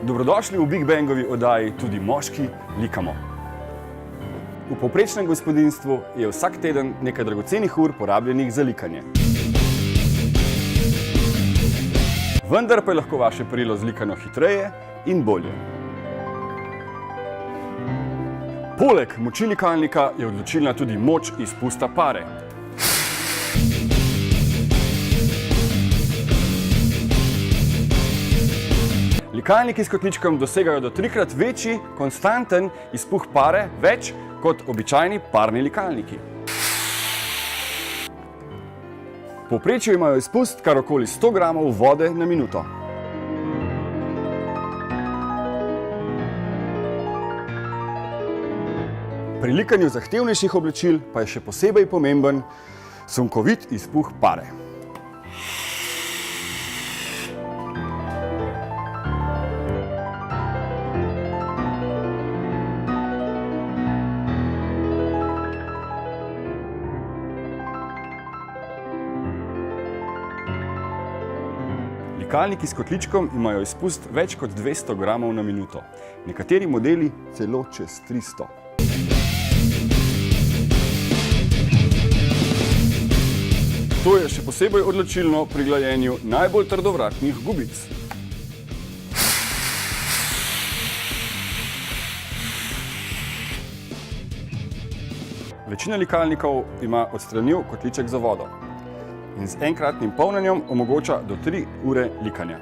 Dobrodošli v Big Bangovi oddaji Tudi moški likamo. V povprečnem gospodinjstvu je vsak teden nekaj dragocenih ur porabljenih za likanje. Vendar pa je lahko vaše perilo zlikano hitreje in bolje. Poleg moči likalnika je odločilna tudi moč izpusta pare. Likalniki s kotličkom dosegajo do 3-krat večji konstanten izpuh pare, več kot običajni parni likalniki. V povprečju imajo izpust kar okoli 100 gramov vode na minuto. Pri likanju zahtevnejših oblačil pa je še posebej pomemben sunkovit izpuh pare. Likalniki s kotličkom imajo izpust več kot 200 gramov na minuto, nekateri modeli celo čez 300. To je še posebej odločilno pri glajenju najbolj trdovratnih gubic. Večina likalnikov ima odstranljiv kotliček za vodo in z enkratnim polnjenjem omogoča do 3 ure likanja.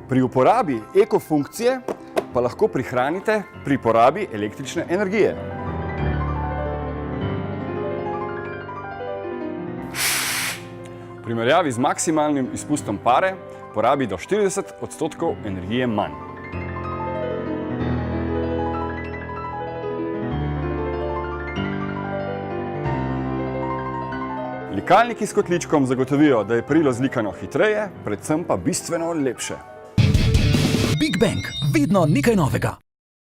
Pri uporabi eko funkcije pa lahko prihranite pri porabi električne energije. V primerjavi z maksimalnim izpustom pare porabi do 40% energije manj. Likalniki s kotličkom zagotovijo, da je perilo zlikano hitreje, predvsem pa bistveno lepše. Big Bang, vedno nekaj novega.